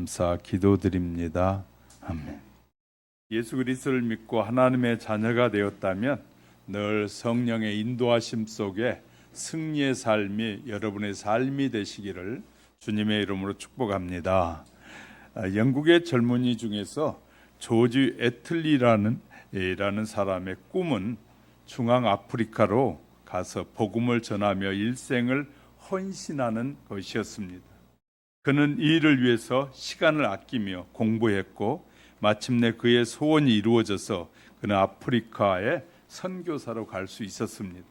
감사 기도드립니다. 아멘. 예수 그리스도를 믿고 하나님의 자녀가 되었다면 늘 성령의 인도하심 속에 승리의 삶이 여러분의 삶이 되시기를 주님의 이름으로 축복합니다. 영국의 젊은이 중에서 조지 애틀리라는 사람의 꿈은 중앙 아프리카로 가서 복음을 전하며 일생을 헌신하는 것이었습니다. 그는 이 일을 위해서 시간을 아끼며 공부했고 마침내 그의 소원이 이루어져서 그는 아프리카에 선교사로 갈 수 있었습니다.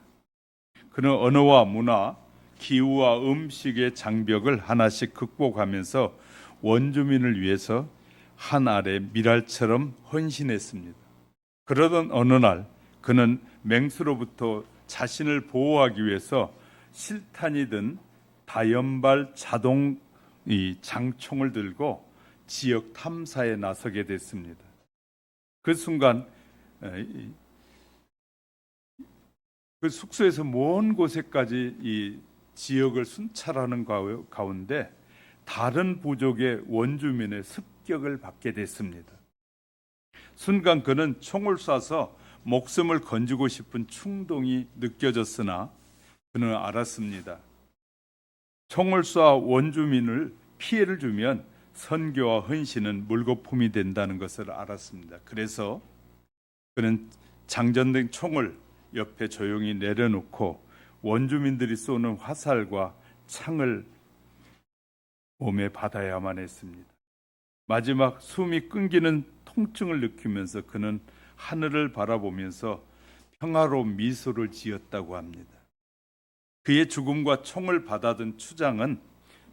그는 언어와 문화, 기후와 음식의 장벽을 하나씩 극복하면서 원주민을 위해서 한 알의 밀알처럼 헌신했습니다. 그러던 어느 날 그는 맹수로부터 자신을 보호하기 위해서 실탄이 든 다연발 자동 장총을 들고 지역 탐사에 나서게 됐습니다. 그 순간 그 숙소에서 먼 곳에까지 이 지역을 순찰하는 가운데 다른 부족의 원주민의 습격을 받게 됐습니다. 순간 그는 총을 쏴서 목숨을 건지고 싶은 충동이 느껴졌으나 그는 알았습니다. 총을 쏴 원주민을 피해를 주면 선교와 헌신은 물거품이 된다는 것을 알았습니다. 그래서 그는 장전된 총을 옆에 조용히 내려놓고 원주민들이 쏘는 화살과 창을 몸에 받아야만 했습니다. 마지막 숨이 끊기는 통증을 느끼면서 그는 하늘을 바라보면서 평화로운 미소를 지었다고 합니다. 그의 죽음과 총을 받아든 추장은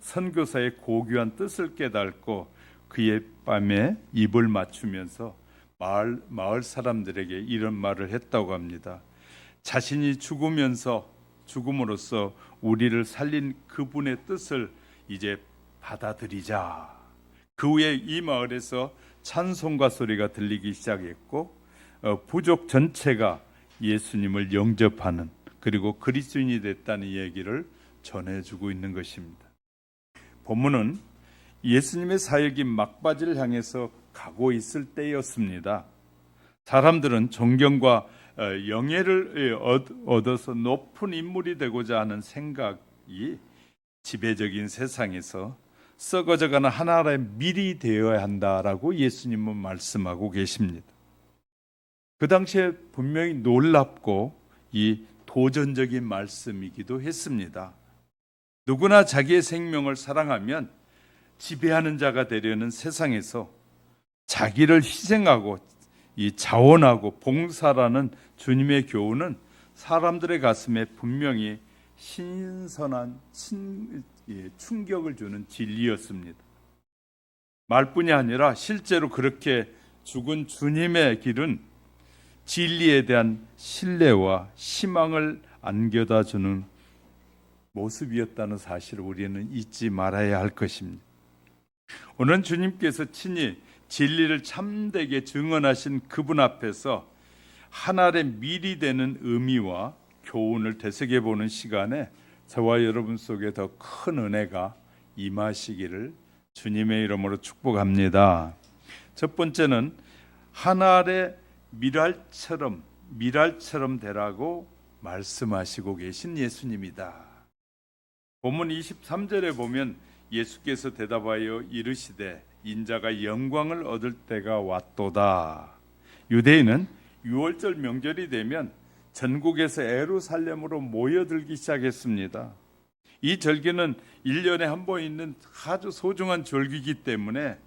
선교사의 고귀한 뜻을 깨닫고 그의 뺨에 입을 맞추면서 마을 사람들에게 이런 말을 했다고 합니다. 자신이 죽음으로써 우리를 살린 그분의 뜻을 이제 받아들이자. 그 후에 이 마을에서 찬송가 소리가 들리기 시작했고 부족 전체가 예수님을 영접하는 그리고 그리스도인이 됐다는 얘기를 전해주고 있는 것입니다. 본문은 예수님의 사역이 막바지를 향해서 가고 있을 때였습니다. 사람들은 존경과 영예를 얻어서 높은 인물이 되고자 하는 생각이 지배적인 세상에서 썩어져가는 하나의 밀이 되어야 한다라고 예수님은 말씀하고 계십니다. 그 당시에 분명히 놀랍고 이 도전적인 말씀이기도 했습니다. 누구나 자기의 생명을 사랑하면 지배하는 자가 되려는 세상에서 자기를 희생하고 이 자원하고 봉사라는 주님의 교훈은 사람들의 가슴에 분명히 신선한 충격을 주는 진리였습니다. 말뿐이 아니라 실제로 그렇게 죽은 주님의 길은 진리에 대한 신뢰와 희망을 안겨다 주는 모습이었다는 사실을 우리는 잊지 말아야 할 것입니다. 오늘 주님께서 친히 진리를 참되게 증언하신 그분 앞에서 하나의 밀이 되는 의미와 교훈을 되새겨보는 시간에 저와 여러분 속에 더 큰 은혜가 임하시기를 주님의 이름으로 축복합니다. 첫 번째는 하나의 밀알처럼 되라고 말씀하시고 계신 예수님이다. 본문 23절에 보면 예수께서 대답하여 이르시되 인자가 영광을 얻을 때가 왔도다. 유대인은 유월절 명절이 되면 전국에서 예루살렘으로 모여들기 시작했습니다. 이 절기는 1년에 한 번 있는 아주 소중한 절기이기 때문에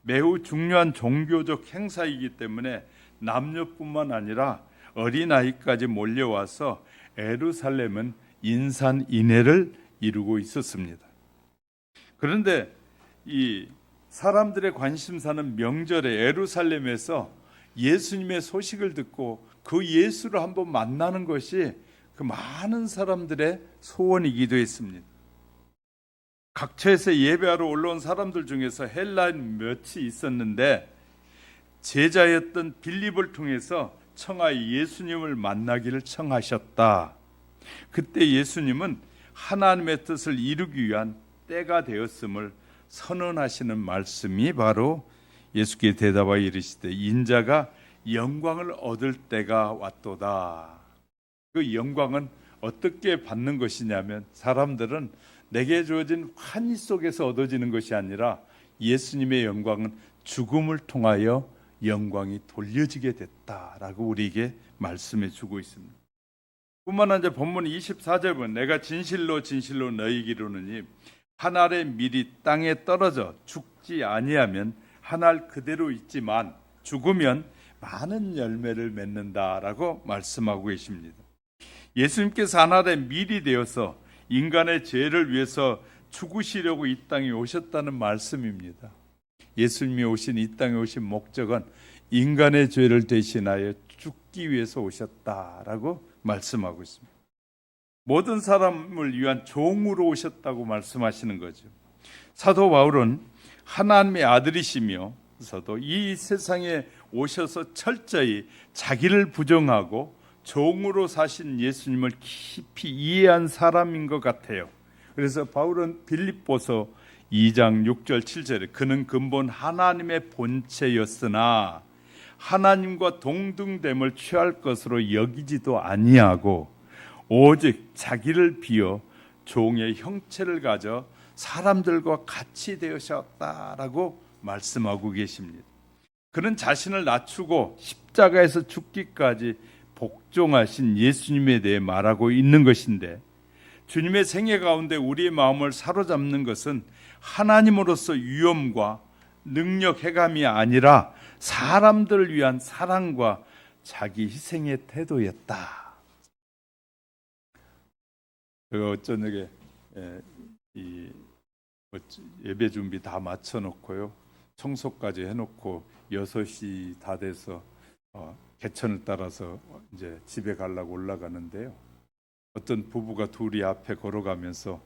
매우 중요한 종교적 행사이기 때문에 남녀뿐만 아니라 어린아이까지 몰려와서 예루살렘은 인산인해를 이루고 있었습니다. 그런데 이 사람들의 관심사는 명절에 예루살렘에서 예수님의 소식을 듣고 그 예수를 한번 만나는 것이 그 많은 사람들의 소원이기도 했습니다. 각처에서 예배하러 올라온 사람들 중에서 헬라인 몇이 있었는데 제자였던 빌립을 통해서 청하여 예수님을 만나기를 청하셨다. 그때 예수님은 하나님의 뜻을 이루기 위한 때가 되었음을 선언하시는 말씀이 바로 예수께 대답하여 이르시되 인자가 영광을 얻을 때가 왔도다. 그 영광은 어떻게 받는 것이냐면 사람들은 내게 주어진 환희 속에서 얻어지는 것이 아니라 예수님의 영광은 죽음을 통하여 영광이 돌려지게 됐다라고 우리에게 말씀해 주고 있습니다. 뿐만 아니라 본문 24절 보면 내가 진실로 진실로 너희에게 이르노니 한 알의 밀이 땅에 떨어져 죽지 아니하면 한 알 그대로 있지만 죽으면 많은 열매를 맺는다라고 말씀하고 계십니다. 예수님께서 한 알의 밀이 되어서 인간의 죄를 위해서 죽으시려고 이 땅에 오셨다는 말씀입니다. 예수님이 오신 이 땅에 오신 목적은 인간의 죄를 대신하여 죽기 위해서 오셨다라고 말씀하고 있습니다. 모든 사람을 위한 종으로 오셨다고 말씀하시는 거죠. 사도 바울은 하나님의 아들이시면서도 이 세상에 오셔서 철저히 자기를 부정하고 종으로 사신 예수님을 깊이 이해한 사람인 것 같아요. 그래서 바울은 빌립보서 2장 6절 7절에 그는 근본 하나님의 본체였으나 하나님과 동등됨을 취할 것으로 여기지도 아니하고 오직 자기를 비어 종의 형체를 가져 사람들과 같이 되으셨다라고 말씀하고 계십니다. 그는 자신을 낮추고 십자가에서 죽기까지 복종하신 예수님에 대해 말하고 있는 것인데 주님의 생애 가운데 우리의 마음을 사로잡는 것은 하나님으로서 위엄과 능력 해감이 아니라 사람들을 위한 사랑과 자기 희생의 태도였다. 저녁에 예배 준비 다 마쳐놓고요. 청소까지 해놓고 6시 다 돼서 개천을 따라서 이제 집에 가려고 올라가는데요. 어떤 부부가 둘이 앞에 걸어가면서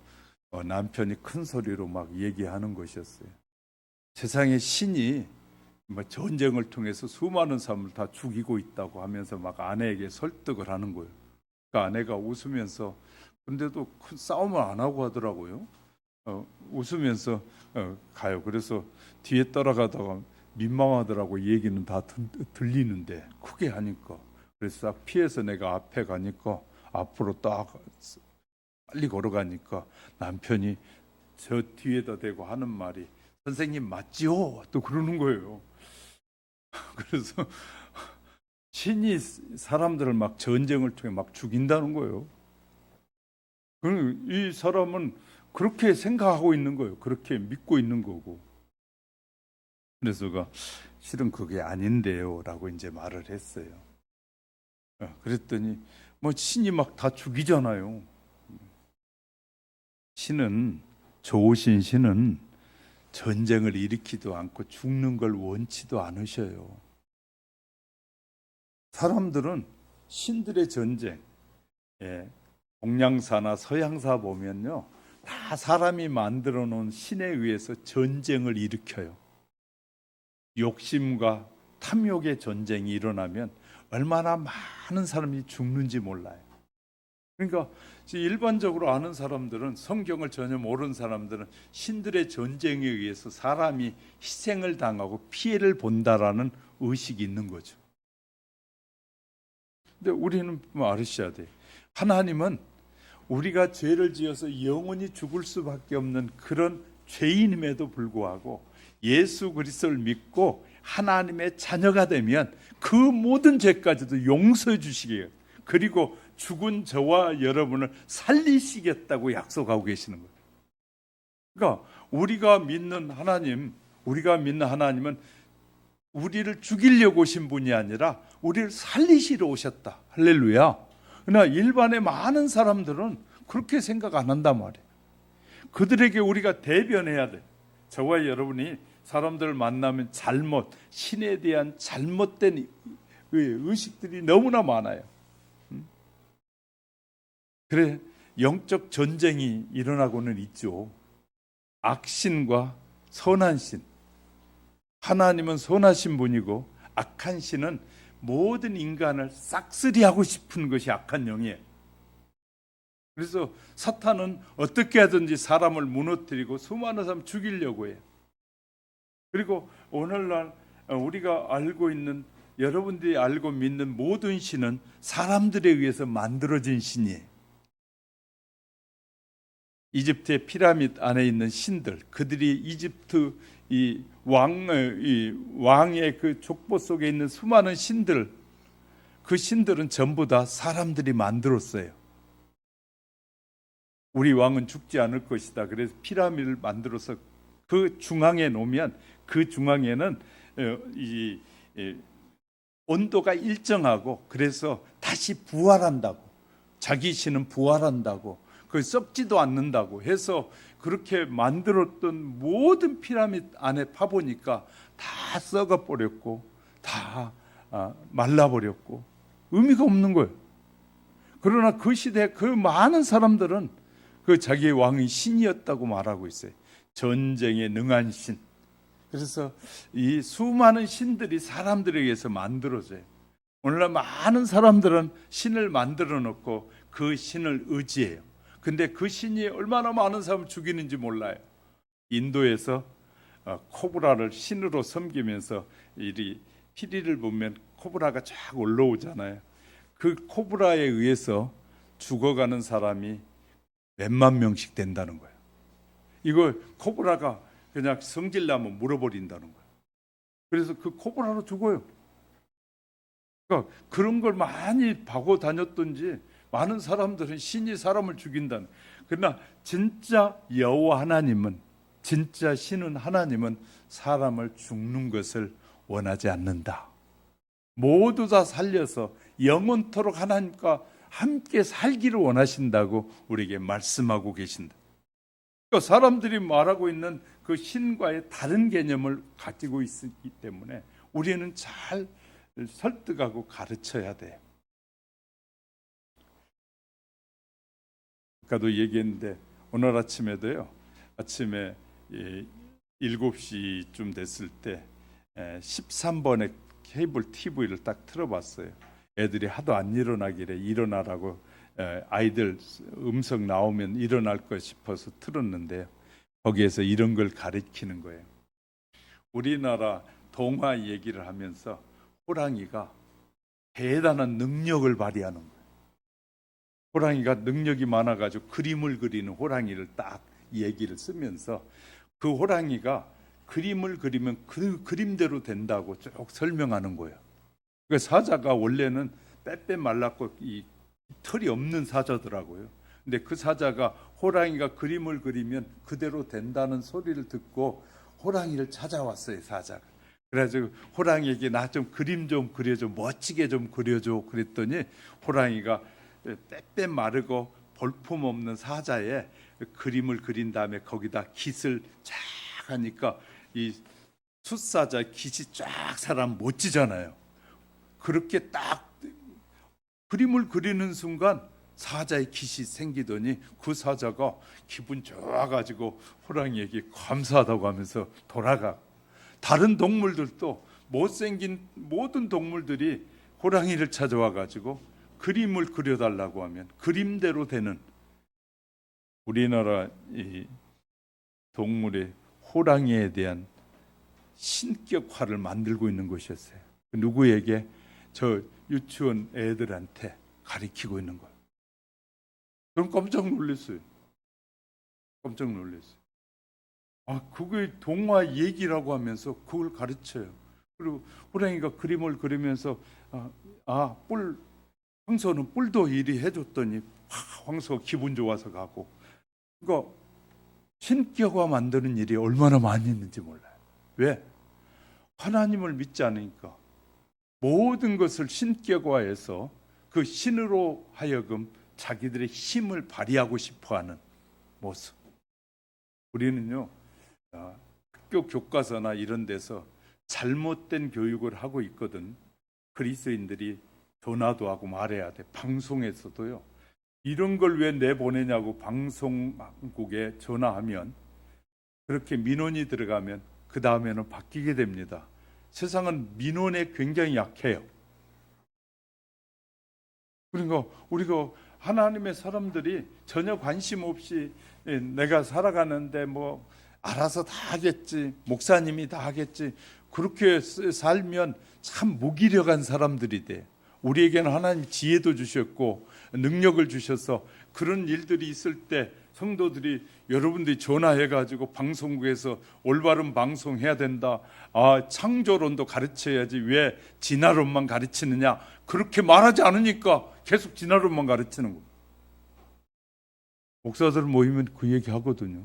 남편이 큰 소리로 막 얘기하는 것이었어요. 세상에 신이 전쟁을 통해서 수많은 사람을 다 죽이고 있다고 하면서 막 아내에게 설득을 하는 거예요. 그 아내가 웃으면서 근데도 큰 싸움을 안 하고 하더라고요. 웃으면서 가요. 그래서 뒤에 따라가다가 민망하더라고. 얘기는 다 들리는데 크게 하니까. 그래서 딱 피해서 내가 앞에 가니까 앞으로 딱 빨리 걸어가니까 남편이 저 뒤에다 대고 하는 말이 선생님 맞지요? 또 그러는 거예요. 그래서 신이 사람들을 막 전쟁을 통해 막 죽인다는 거예요. 이 사람은 그렇게 생각하고 있는 거예요. 그렇게 믿고 있는 거고. 그래서 실은 그게 아닌데요 라고 이제 말을 했어요. 그랬더니 신이 막 다 죽이잖아요. 좋으신 신은 전쟁을 일으키도 않고 죽는 걸 원치도 않으셔요. 사람들은 신들의 전쟁, 동양사나 서양사 보면요, 다 사람이 만들어 놓은 신에 의해서 전쟁을 일으켜요. 욕심과 탐욕의 전쟁이 일어나면 얼마나 많은 사람이 죽는지 몰라요. 그러니까 일반적으로 아는 사람들은, 성경을 전혀 모르는 사람들은 신들의 전쟁에 의해서 사람이 희생을 당하고 피해를 본다라는 의식이 있는 거죠. 근데 우리는 알으셔야 돼요. 하나님은 우리가 죄를 지어서 영원히 죽을 수밖에 없는 그런 죄인임에도 불구하고 예수 그리스도를 믿고 하나님의 자녀가 되면 그 모든 죄까지도 용서해 주시게요. 그리고 죽은 저와 여러분을 살리시겠다고 약속하고 계시는 거예요. 그러니까 우리가 믿는 하나님은 우리를 죽이려고 오신 분이 아니라 우리를 살리시러 오셨다. 할렐루야. 그러나 일반의 많은 사람들은 그렇게 생각 안 한단 말이에요. 그들에게 우리가 대변해야 돼. 저와 여러분이 사람들을 만나면 신에 대한 잘못된 의식들이 너무나 많아요. 그래, 영적 전쟁이 일어나고는 있죠. 악신과 선한 신. 하나님은 선하신 분이고 악한 신은 모든 인간을 싹쓸이하고 싶은 것이 악한 영이에요. 그래서 사탄은 어떻게 하든지 사람을 무너뜨리고 수많은 사람 죽이려고 해요. 그리고 오늘날 우리가 알고 있는, 여러분들이 알고 믿는 모든 신은 사람들에 의해서 만들어진 신이에요. 이집트의 피라미드 안에 있는 신들, 그들이 이집트 이 왕의 그 족보 속에 있는 수많은 신들, 그 신들은 전부 다 사람들이 만들었어요. 우리 왕은 죽지 않을 것이다. 그래서 피라미드를 만들어서 그 중앙에 놓으면 그 중앙에는 온도가 일정하고, 그래서 다시 부활한다고, 자기 신은 부활한다고, 그 썩지도 않는다고 해서 그렇게 만들었던 모든 피라미드 안에 파보니까 다 썩어버렸고 다 말라버렸고 의미가 없는 거예요. 그러나 그 시대 그 많은 사람들은 그 자기의 왕이 신이었다고 말하고 있어요. 전쟁에 능한 신. 그래서 이 수많은 신들이 사람들에 의해서 만들어져요. 오늘날 많은 사람들은 신을 만들어 놓고 그 신을 의지해요. 근데 그 신이 얼마나 많은 사람을 죽이는지 몰라요. 인도에서 코브라를 신으로 섬기면서 이 피리를 보면 코브라가 쫙 올라오잖아요. 그 코브라에 의해서 죽어가는 사람이 몇만 명씩 된다는 거예요. 이거 코브라가 그냥 성질나면 물어버린다는 거예요. 그래서 그 코브라로 죽어요. 그러니까 그런 걸 많이 봐고 다녔던지 많은 사람들은 신이 사람을 죽인다는. 그러나 진짜 여호와 하나님은, 진짜 신은 하나님은 사람을 죽는 것을 원하지 않는다. 모두 다 살려서 영원토록 하나님과 함께 살기를 원하신다고 우리에게 말씀하고 계신다. 그러니까 사람들이 말하고 있는 그 신과의 다른 개념을 가지고 있기 때문에 우리는 잘 설득하고 가르쳐야 돼요. 아까도 얘기했는데 오늘 아침에도요. 아침에 7시쯤 됐을 때 13번의 케이블 TV를 딱 틀어봤어요. 애들이 하도 안 일어나길래 일어나라고 아이들 음성 나오면 일어날 것 싶어서 틀었는데 거기에서 이런 걸 가르치는 거예요. 우리나라 동화 얘기를 하면서 호랑이가 대단한 능력을 발휘하는 거예요. 호랑이가 능력이 많아가지고 그림을 그리는 호랑이를 딱 얘기를 쓰면서 그 호랑이가 그림을 그리면 그 그림대로 된다고 쭉 설명하는 거예요. 그 사자가 원래는 빼빼 말랐고 이 털이 없는 사자더라고요. 근데 그 사자가 호랑이가 그림을 그리면 그대로 된다는 소리를 듣고 호랑이를 찾아왔어요, 사자가. 그래가지고 호랑이에게 나 좀 그림 좀 그려줘, 멋지게 좀 그려줘 그랬더니 호랑이가 빼빼 마르고 볼품 없는 사자에 그림을 그린 다음에 거기다 깃을 쫙 하니까 이 숫사자 깃이 쫙 사람 멋지잖아요. 그렇게 딱 그림을 그리는 순간 사자의 깃이 생기더니 그 사자가 기분 좋아가지고 호랑이에게 감사하다고 하면서 돌아가. 다른 동물들도 못생긴 모든 동물들이 호랑이를 찾아와가지고 그림을 그려달라고 하면 그림대로 되는, 우리나라 이 동물의 호랑이에 대한 신격화를 만들고 있는 것이었어요. 누구에게? 저 유치원 애들한테 가르치고 있는 거예요. 저는 깜짝 놀랐어요. 깜짝 놀랐어요. 그게 동화 얘기라고 하면서 그걸 가르쳐요. 그리고 호랑이가 그림을 그리면서 황소는 뿔도 이리 해줬더니 황소가 기분 좋아서 가고. 그러니까 신격화 만드는 일이 얼마나 많이 있는지 몰라요. 왜? 하나님을 믿지 않으니까. 모든 것을 신격화해서 그 신으로 하여금 자기들의 힘을 발휘하고 싶어하는 모습. 우리는요, 학교 교과서나 이런 데서 잘못된 교육을 하고 있거든. 그리스도인들이 전화도 하고 말해야 돼. 방송에서도요. 이런 걸 왜 내보내냐고 방송국에 전화하면, 그렇게 민원이 들어가면 그 다음에는 바뀌게 됩니다. 세상은 민원에 굉장히 약해요. 그러니까 우리가 하나님의 사람들이 전혀 관심 없이 내가 살아가는데 뭐 알아서 다 하겠지, 목사님이 다 하겠지, 그렇게 살면 참 무기력한 사람들이 돼. 우리에게는 하나님이 지혜도 주셨고 능력을 주셔서 그런 일들이 있을 때 성도들이, 여러분들이 전화해가지고 방송국에서 올바른 방송해야 된다, 창조론도 가르쳐야지 왜 진화론만 가르치느냐, 그렇게 말하지 않으니까 계속 진화론만 가르치는 거예요. 목사들 모이면 그 얘기 하거든요.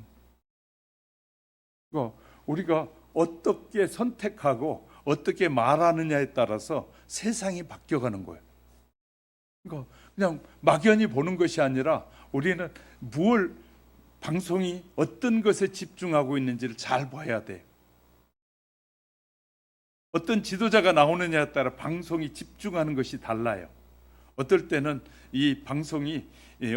그러니까 우리가 어떻게 선택하고 어떻게 말하느냐에 따라서 세상이 바뀌어가는 거예요. 그러니까 그냥 막연히 보는 것이 아니라 우리는 무엇, 방송이 어떤 것에 집중하고 있는지를 잘 봐야 돼. 어떤 지도자가 나오느냐에 따라 방송이 집중하는 것이 달라요. 어떨 때는 이 방송이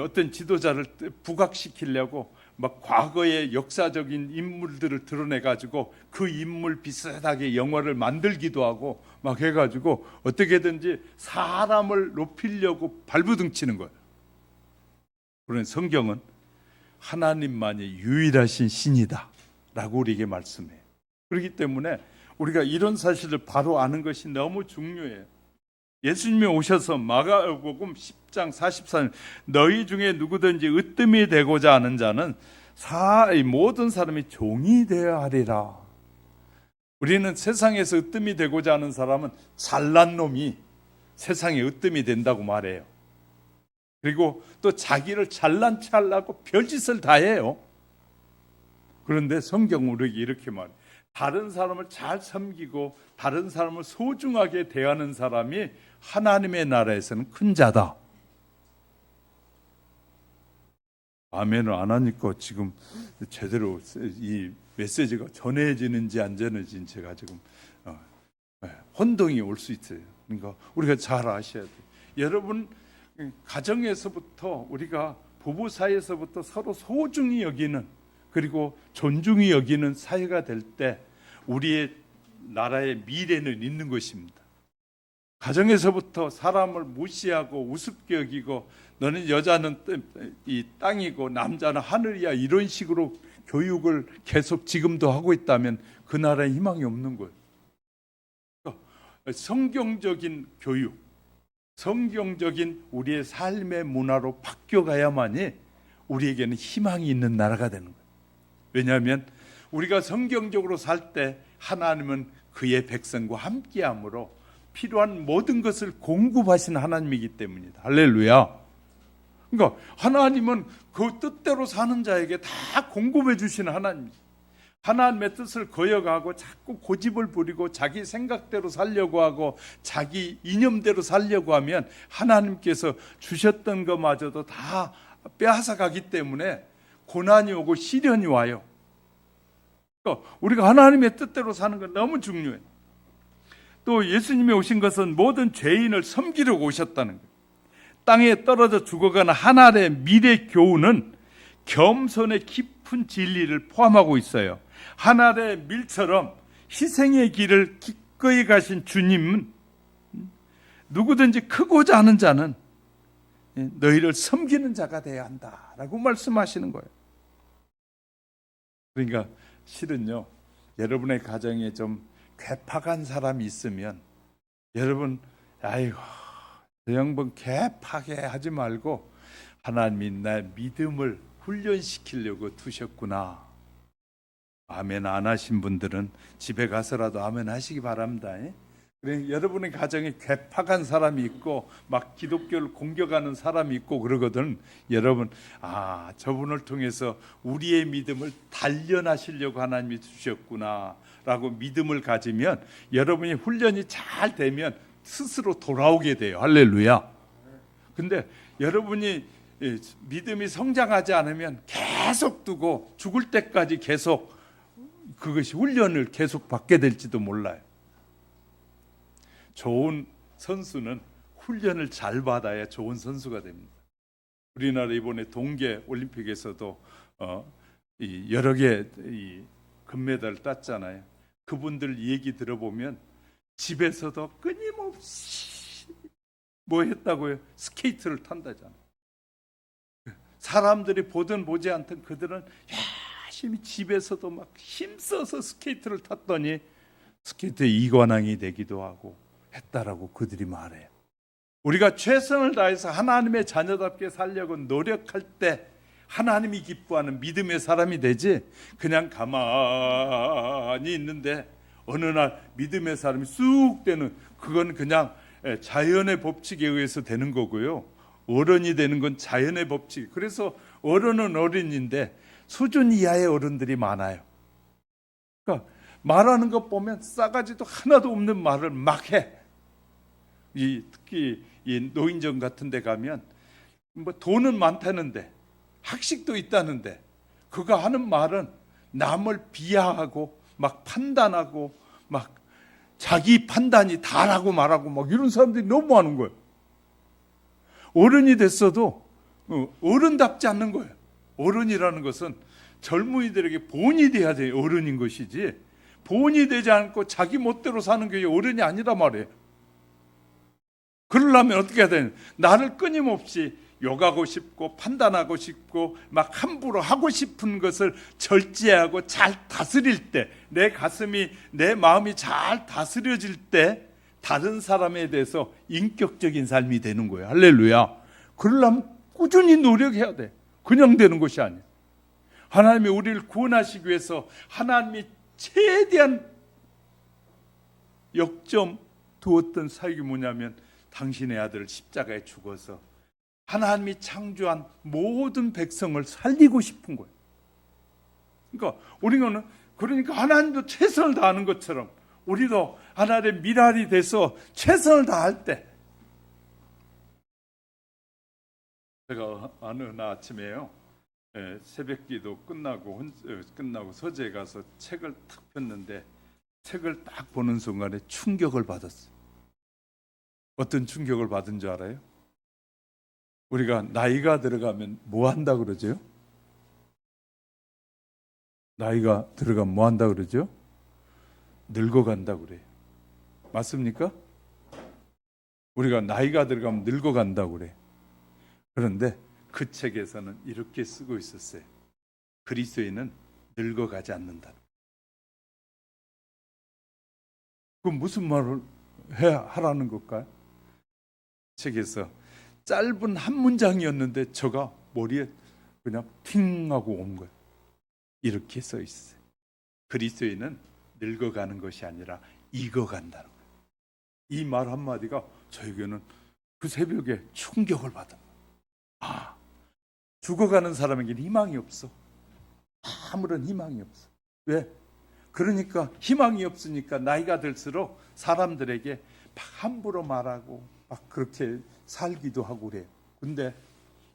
어떤 지도자를 부각시키려고 막 과거의 역사적인 인물들을 드러내가지고 그 인물 비슷하게 영화를 만들기도 하고 막 해가지고 어떻게든지 사람을 높이려고 발부둥치는 거예요. 그러나 성경은 하나님만이 유일하신 신이다 라고 우리에게 말씀해요. 그렇기 때문에 우리가 이런 사실을 바로 아는 것이 너무 중요해요. 예수님이 오셔서 마가복음 10장 44절, 너희 중에 누구든지 으뜸이 되고자 하는 자는 모든 사람이 종이 되어야 하리라. 우리는 세상에서 으뜸이 되고자 하는 사람은 잘난 놈이 세상에 으뜸이 된다고 말해요. 그리고 또 자기를 잘난 체 하려고 별짓을 다 해요. 그런데 성경은 우리에게 이렇게 말해요. 다른 사람을 잘 섬기고 다른 사람을 소중하게 대하는 사람이 하나님의 나라에서는 큰 자다. 아멘을 안 하니까 지금 제대로 이 메시지가 전해지는지 안 전해지는지 제가 지금 혼동이 올 수 있어요. 그러니까 우리가 잘 아셔야 돼요. 여러분, 가정에서부터, 우리가 부부 사이에서부터 서로 소중히 여기는, 그리고 존중히 여기는 사회가 될 때 우리의 나라의 미래는 있는 것입니다. 가정에서부터 사람을 무시하고 우습게 여기고 너는 여자는 이 땅이고 남자는 하늘이야, 이런 식으로 교육을 계속 지금도 하고 있다면 그 나라에 희망이 없는 거예요. 성경적인 교육, 성경적인 우리의 삶의 문화로 바뀌어가야만이 우리에게는 희망이 있는 나라가 되는 거예요. 왜냐하면 우리가 성경적으로 살 때 하나님은 그의 백성과 함께함으로 필요한 모든 것을 공급하신 하나님이기 때문이다. 할렐루야. 그러니까 하나님은 그 뜻대로 사는 자에게 다 공급해 주시는 하나님이죠. 하나님의 뜻을 거역하고 자꾸 고집을 부리고 자기 생각대로 살려고 하고 자기 이념대로 살려고 하면 하나님께서 주셨던 것마저도 다 빼앗아 가기 때문에 고난이 오고 시련이 와요. 그러니까 우리가 하나님의 뜻대로 사는 건 너무 중요해요. 또 예수님이 오신 것은 모든 죄인을 섬기려고 오셨다는 거예요. 땅에 떨어져 죽어가는 하나의 미래 교훈은 겸손의 깊은 진리를 포함하고 있어요. 하나의 밀처럼 희생의 길을 기꺼이 가신 주님은 누구든지 크고자 하는 자는 너희를 섬기는 자가 되어야 한다라고 말씀하시는 거예요. 그러니까 실은요, 여러분의 가정에 좀 괴팍한 사람이 있으면 여러분, 아이고 저 양반 괴팍해 하지 말고 하나님이 나의 믿음을 훈련시키려고 두셨구나. 아멘 안 하신 분들은 집에 가서라도 아멘 하시기 바랍니다. 그래, 여러분의 가정에 괴팍한 사람이 있고 막 기독교를 공격하는 사람이 있고 그러거든. 여러분, 저분을 통해서 우리의 믿음을 단련하시려고 하나님이 주셨구나 라고 믿음을 가지면 여러분이 훈련이 잘 되면 스스로 돌아오게 돼요. 할렐루야. 근데 여러분이 믿음이 성장하지 않으면 계속 두고 죽을 때까지 계속 그것이 훈련을 계속 받게 될지도 몰라요. 좋은 선수는 훈련을 잘 받아야 좋은 선수가 됩니다. 우리나라 이번에 동계 올림픽에서도 여러 개 금메달을 땄잖아요. 그분들 얘기 들어보면 집에서도 끊임없이 뭐 했다고요? 스케이트를 탄다잖아요. 사람들이 보든 보지 않든 그들은 열심히 집에서도 막 힘써서 스케이트를 탔더니 스케이트 이관왕이 되기도 하고 했다라고 그들이 말해요. 우리가 최선을 다해서 하나님의 자녀답게 살려고 노력할 때 하나님이 기뻐하는 믿음의 사람이 되지, 그냥 가만히 있는데 어느 날 믿음의 사람이 쑥 되는, 그건 그냥 자연의 법칙에 의해서 되는 거고요. 어른이 되는 건 자연의 법칙. 그래서 어른은 어른인데 수준 이하의 어른들이 많아요. 그러니까 말하는 것 보면 싸가지도 하나도 없는 말을 막 해. 특히 이 노인정 같은 데 가면 뭐 돈은 많다는데 학식도 있다는데 그가 하는 말은 남을 비하하고 막 판단하고 막 자기 판단이 다라고 말하고 막 이런 사람들이 너무 많은 거예요. 어른이 됐어도 어른답지 않는 거예요. 어른이라는 것은 젊은이들에게 본이 돼야 돼요. 어른인 것이지, 본이 되지 않고 자기 멋대로 사는 게 어른이 아니란 말이에요. 그러려면 어떻게 해야 되냐, 나를 끊임없이 욕하고 싶고 판단하고 싶고 막 함부로 하고 싶은 것을 절제하고 잘 다스릴 때, 내 가슴이, 내 마음이 잘 다스려질 때 다른 사람에 대해서 인격적인 삶이 되는 거예요. 할렐루야. 그러려면 꾸준히 노력해야 돼. 그냥 되는 것이 아니에요. 하나님이 우리를 구원하시기 위해서 하나님이 최대한 역점 두었던 사역이 뭐냐면 당신의 아들을 십자가에 죽어서 하나님이 창조한 모든 백성을 살리고 싶은 거예요. 그러니까 하나님도 최선을 다하는 것처럼 우리도 하나님의 미랄이 돼서 최선을 다할 때, 제가 어느 아침에요, 새벽기도 끝나고 서재에 가서 책을 탁 폈는데 책을 딱 보는 순간에 충격을 받았어요. 어떤 충격을 받은 줄 알아요? 우리가 나이가 들어가면 뭐 한다 그러죠? 나이가 들어가면 뭐 한다 그러죠? 늙어간다 그래요. 맞습니까? 우리가 나이가 들어가면 늙어간다 그래. 그런데 그 책에서는 이렇게 쓰고 있었어요. 그리스도인은 늙어가지 않는다. 그럼 무슨 말을 하라는 걸까요? 책에서 짧은 한 문장이었는데 저가 머리에 그냥 팅 하고 온 거예요. 이렇게 써 있어요. 그리스도인은 늙어가는 것이 아니라 익어간다는 거예요. 이 말 한마디가 저에게는 그 새벽에 충격을 받은 거예요. 죽어가는 사람에게는 희망이 없어. 아무런 희망이 없어. 왜? 그러니까 희망이 없으니까 나이가 들수록 사람들에게 막 함부로 말하고 막 그렇게 살기도 하고 그래요. 근데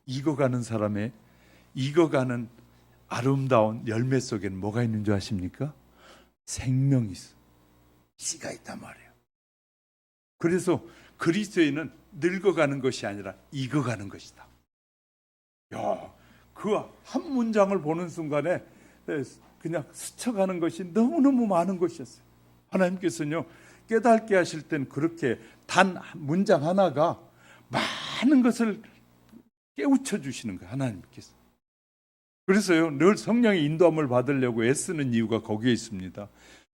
익어가는 사람의 익어가는 아름다운 열매 속에는 뭐가 있는 줄 아십니까? 생명이 있어. 씨가 있단 말이에요. 그래서 그리스도인은 늙어가는 것이 아니라 익어가는 것이다. 야, 그 한 문장을 보는 순간에 그냥 스쳐가는 것이 너무너무 많은 것이었어요. 하나님께서는요, 깨닫게 하실 땐 그렇게 단 문장 하나가 많은 것을 깨우쳐 주시는 거예요. 하나님께서. 그래서요, 늘 성령의 인도함을 받으려고 애쓰는 이유가 거기에 있습니다.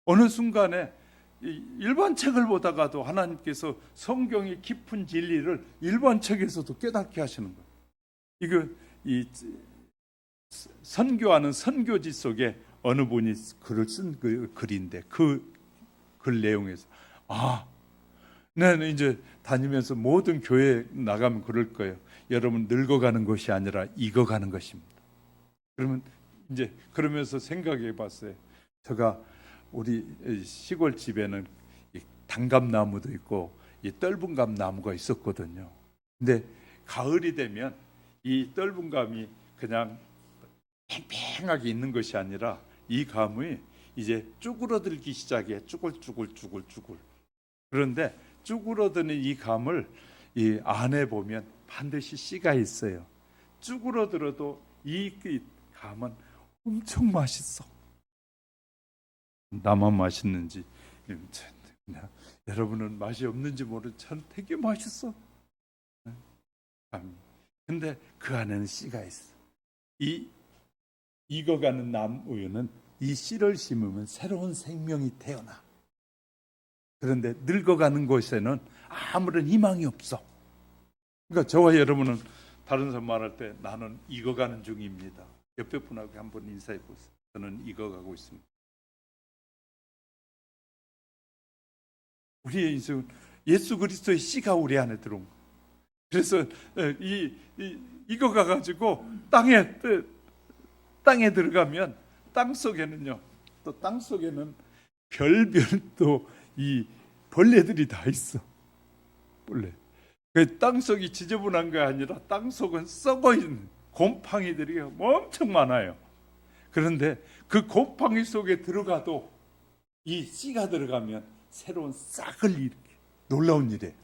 어느 순간에 일반 책을 보다가도 하나님께서 성경의 깊은 진리를 일반 책에서도 깨닫게 하시는 거예요. 이거 이 선교하는 선교지 속에 어느 분이 글을 쓴 글인데 그 글 내용에서 나는 이제 다니면서 모든 교회 나가면 그럴 거예요. 여러분, 늙어가는 것이 아니라 익어가는 것입니다. 그러면 이제 그러면서 생각해 봤어요. 제가 우리 시골 집에는 단감나무도 있고 이 떫은감 나무가 있었거든요. 근데 가을이 되면 이 떫은감이 그냥 팽팽하게 있는 것이 아니라 이 감이 이제 쭈그러들기 시작해. 쭈글쭈글. 그런데 쭈그러드는 이 감을 이 안에 보면 반드시 씨가 있어요. 쭈그러들어도 이 감은 엄청 맛있어. 나만 맛있는지 여러분은 맛이 없는지 모르는 참 되게 맛있어. 근데 그 안에는 씨가 있어. 이 익어가는 나무에는 이 씨를 심으면 새로운 생명이 태어나. 그런데 늙어가는 곳에는 아무런 희망이 없어. 그러니까 저와 여러분은 다른 사람 말할 때 나는 익어가는 중입니다. 옆에 분하고 한번 인사해 보세요. 저는 익어가고 있습니다. 우리의 인생은 예수 그리스도의 씨가 우리 안에 들어온 거예요. 그래서 익어가 가지고 땅에 들어가면 땅 속에는요, 또 땅 속에는 별별 또 이 벌레들이 다 있어. 벌레. 그 땅 속이 지저분한 게 아니라 땅 속은 썩어 있는 곰팡이들이 엄청 많아요. 그런데 그 곰팡이 속에 들어가도 이 씨가 들어가면 새로운 싹을 일으켜. 놀라운 일이에요.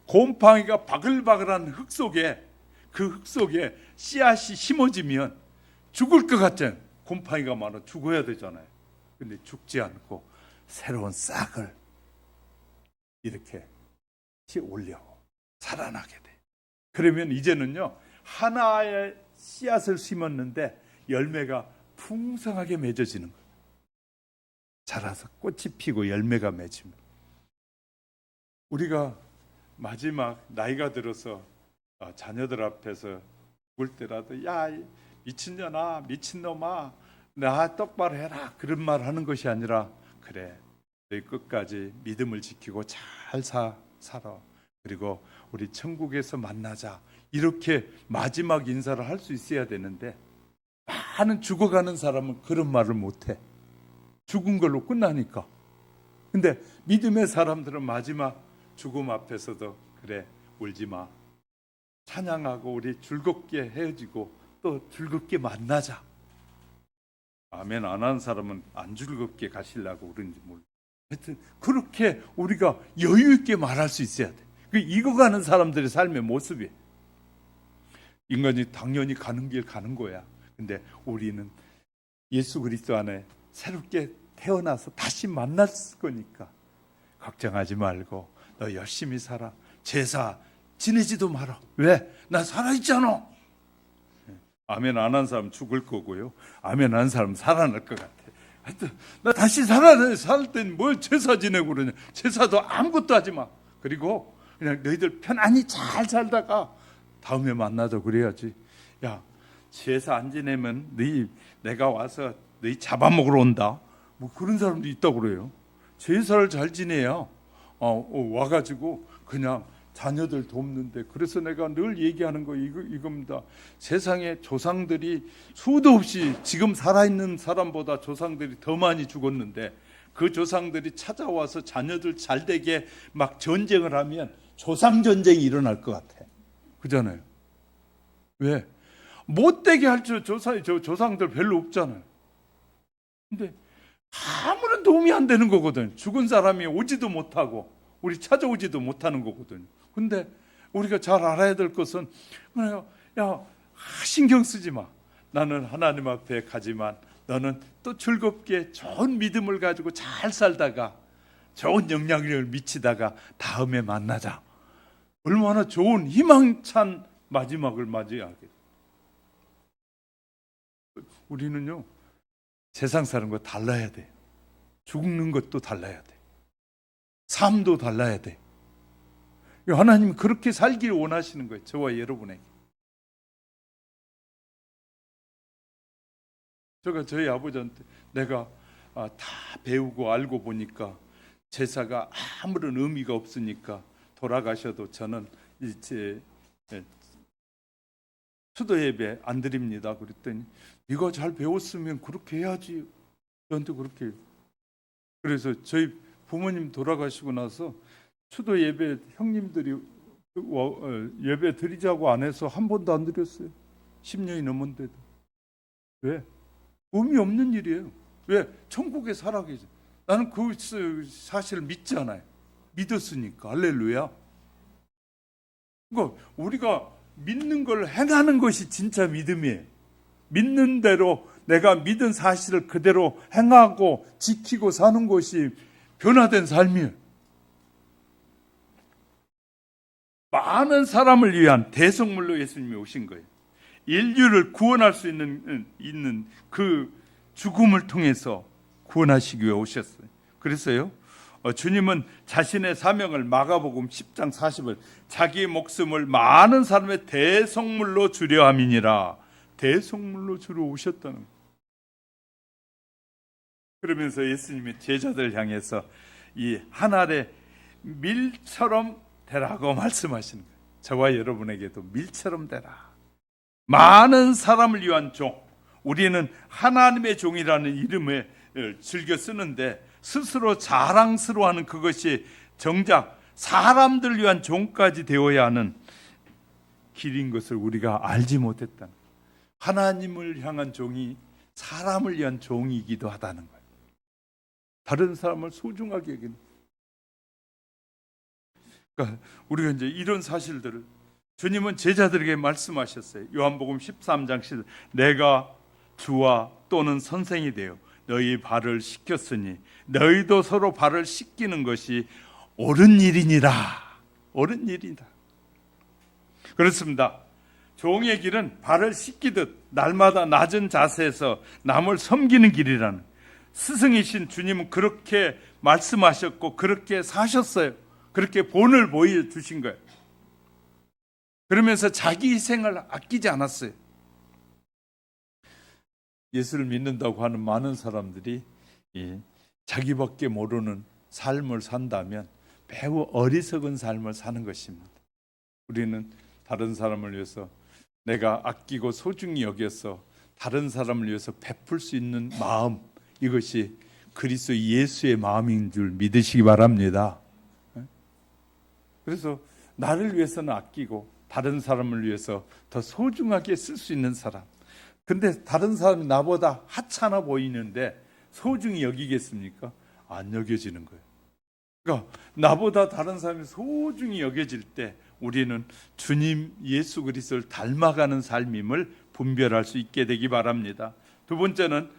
곰팡이가 바글바글한 흙 속에, 그 흙 속에 씨앗이 심어지면 죽을 것 같잖아요. 곰팡이가 많아 죽어야 되잖아요. 근데 죽지 않고 새로운 싹을 이렇게 올려 살아나게 돼. 그러면 이제는요, 하나의 씨앗을 심었는데 열매가 풍성하게 맺어지는 거예요. 자라서 꽃이 피고 열매가 맺힙니다. 우리가 마지막 나이가 들어서 자녀들 앞에서 죽을 때라도 야 미친년아, 미친놈아, 나 똑바로 해라, 그런 말 하는 것이 아니라, 그래, 너희 끝까지 믿음을 지키고 잘 살아, 그리고 우리 천국에서 만나자, 이렇게 마지막 인사를 할 수 있어야 되는데, 많은 죽어가는 사람은 그런 말을 못해. 죽은 걸로 끝나니까. 근데 믿음의 사람들은 마지막 죽음 앞에서도 그래, 울지 마, 찬양하고 우리 즐겁게 헤어지고 또 즐겁게 만나자. 아멘 안 하는 사람은 안 즐겁게 가시려고 그런지 몰라. 하여튼 그렇게 우리가 여유 있게 말할 수 있어야 돼. 그 익어가는 사람들의 삶의 모습이에요. 인간이 당연히 가는 길 가는 거야. 근데 우리는 예수 그리스도 안에 새롭게 태어나서 다시 만날 거니까 걱정하지 말고 너 열심히 살아. 제사 지내지도 마라. 왜? 나 살아있잖아. 아멘 안 한 사람 죽을 거고요, 아멘 한 사람 살아날 것 같아. 하여튼 나 다시 살 땐 뭘 제사 지내고 그러냐. 제사도 아무것도 하지 마. 그리고 그냥 너희들 편안히 잘 살다가 다음에 만나자 그래야지. 야, 제사 안 지내면 내가 와서 너희 잡아먹으러 온다, 뭐 그런 사람도 있다고 그래요. 제사를 잘 지내야 와가지고 그냥 자녀들 돕는데. 그래서 내가 늘 얘기하는 거 이겁니다. 세상에 조상들이 수도 없이, 지금 살아있는 사람보다 조상들이 더 많이 죽었는데, 그 조상들이 찾아와서 자녀들 잘 되게 막 전쟁을 하면 조상 전쟁이 일어날 것 같아. 그잖아요. 왜? 못되게 할 조상들 별로 없잖아요. 근데 아무런 도움이 안 되는 거거든. 죽은 사람이 오지도 못하고 우리 찾아오지도 못하는 거거든요. 근데 우리가 잘 알아야 될 것은, 야, 신경 쓰지 마. 나는 하나님 앞에 가지만 너는 또 즐겁게 좋은 믿음을 가지고 잘 살다가 좋은 영향력을 미치다가 다음에 만나자. 얼마나 좋은 희망찬 마지막을 맞이하게. 우리는요, 세상 사는 거 달라야 돼. 죽는 것도 달라야 돼. 삶도 달라야 돼. 하나님이 그렇게 살기를 원하시는 거예요. 저와 여러분에게. 제가 저희 아버지한테 내가 다 배우고 알고 보니까 제사가 아무런 의미가 없으니까 돌아가셔도 저는 이제 수도 예배 안 드립니다. 그랬더니 네가 잘 배웠으면 그렇게 해야지. 저한테 그렇게. 그래서 저희 부모님 돌아가시고 나서 수도 예배 형님들이 예배 드리자고 안 해서 한 번도 안 드렸어요. 10년이 넘었는데도. 왜? 의미 없는 일이에요. 왜? 천국에 살아 계셔. 나는 그 사실을 믿잖아요. 믿었으니까. 할렐루야. 그러니까 우리가 믿는 걸 행하는 것이 진짜 믿음이에요. 믿는 대로 내가 믿은 사실을 그대로 행하고 지키고 사는 것이 변화된 삶이에요. 많은 사람을 위한 대성물로 예수님이 오신 거예요. 인류를 구원할 수 있는 그 죽음을 통해서 구원하시기 위해 오셨어요. 그래서요, 주님은 자신의 사명을 마가복음 10장 40을 자기 목숨을 많은 사람의 대속물로 주려 함이니라. 대속물로 주러 오셨다는 거예요. 그러면서 예수님이 제자들 향해서 이 하늘의 밀처럼 되라고 말씀하시는 거예요. 저와 여러분에게도 밀처럼 되라. 많은 사람을 위한 종. 우리는 하나님의 종이라는 이름을 즐겨 쓰는데 스스로 자랑스러워하는 그것이 정작 사람들 위한 종까지 되어야 하는 길인 것을 우리가 알지 못했다는 거예요. 하나님을 향한 종이 사람을 위한 종이기도 하다는 거예요. 다른 사람을 소중하게 여기는. 그러니까 우리가 이제 이런 사실들을 주님은 제자들에게 말씀하셨어요. 요한복음 13장 10절 내가 주와 또는 선생이 되어 너희 발을 씻겼으니 너희도 서로 발을 씻기는 것이 옳은 일이니라. 옳은 일이다. 그렇습니다. 종의 길은 발을 씻기듯 날마다 낮은 자세에서 남을 섬기는 길이라는, 스승이신 주님은 그렇게 말씀하셨고 그렇게 사셨어요. 그렇게 본을 보여주신 거예요. 그러면서 자기 희생을 아끼지 않았어요. 예수를 믿는다고 하는 많은 사람들이 자기밖에 모르는 삶을 산다면 매우 어리석은 삶을 사는 것입니다. 우리는 다른 사람을 위해서 내가 아끼고 소중히 여겨서 다른 사람을 위해서 베풀 수 있는 마음, 이것이 그리스도 예수의 마음인 줄 믿으시기 바랍니다. 그래서 나를 위해서는 아끼고 다른 사람을 위해서 더 소중하게 쓸 수 있는 사람. 근데 다른 사람이 나보다 하찮아 보이는데 소중히 여기겠습니까? 안 여겨지는 거예요. 그러니까 나보다 다른 사람이 소중히 여겨질 때 우리는 주님 예수 그리스도를 닮아가는 삶임을 분별할 수 있게 되기 바랍니다. 두 번째는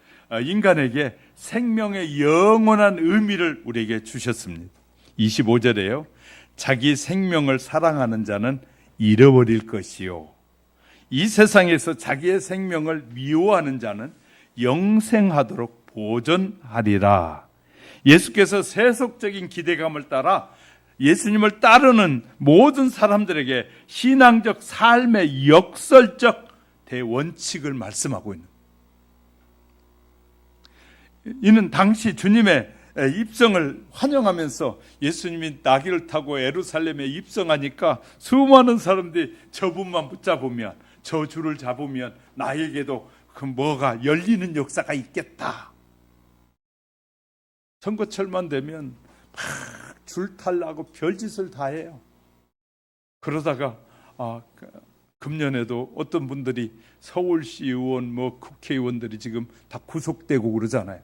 인간에게 생명의 영원한 의미를 우리에게 주셨습니다. 25절에요. 자기 생명을 사랑하는 자는 잃어버릴 것이요, 이 세상에서 자기의 생명을 미워하는 자는 영생하도록 보존하리라. 예수께서 세속적인 기대감을 따라 예수님을 따르는 모든 사람들에게 신앙적 삶의 역설적 대원칙을 말씀하고 있는, 이는 당시 주님의 입성을 환영하면서 예수님이 나귀를 타고 예루살렘에 입성하니까 수많은 사람들이 저분만 붙잡으면, 저 줄을 잡으면 나에게도 그 뭐가 열리는 역사가 있겠다. 선거철만 되면 막 줄 탈라고 별짓을 다 해요. 그러다가 금년에도 어떤 분들이 서울시 의원, 국회의원들이 지금 다 구속되고 그러잖아요.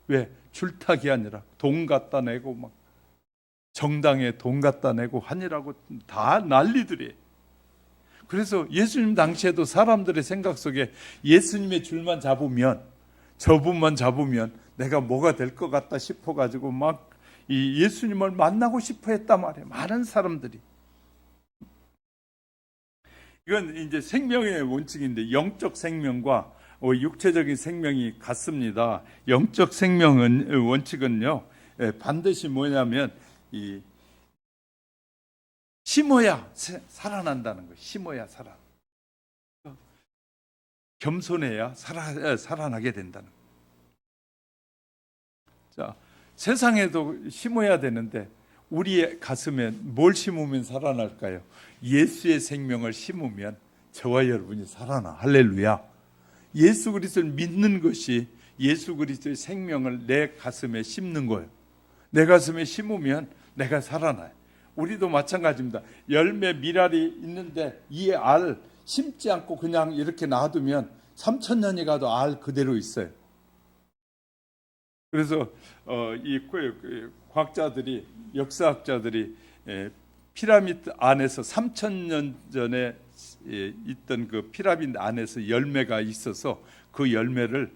왜? 줄타기 아니라 돈 갖다 내고 막 정당에 돈 갖다 내고 하니라고 다 난리들이에요. 그래서 예수님 당시에도 사람들의 생각 속에 예수님의 줄만 잡으면, 저분만 잡으면 내가 뭐가 될 것 같다 싶어가지고 막 이 예수님을 만나고 싶어 했단 말이에요. 많은 사람들이. 이건 이제 생명의 원칙인데 영적 생명과 육체적인 생명이 같습니다. 영적 생명은 원칙은요, 반드시 뭐냐면 심어야 살아난다는 거예요. 심어야 살아. 겸손해야 살아나게 된다는 거예요. 자, 세상에도 심어야 되는데 우리의 가슴에 뭘 심으면 살아날까요? 예수의 생명을 심으면 저와 여러분이 살아나. 할렐루야. 예수 그리스도를 믿는 것이 예수 그리스도의 생명을 내 가슴에 심는 거예요. 내 가슴에 심으면 내가 살아나요. 우리도 마찬가지입니다. 열매 미랄이 있는데 이 알 심지 않고 그냥 이렇게 놔두면 3000년이 가도 알 그대로 있어요. 그래서 이 과학자들이, 역사학자들이 피라미드 안에서 3000년 전에 있던 그 피라미드 안에서 열매가 있어서 그 열매를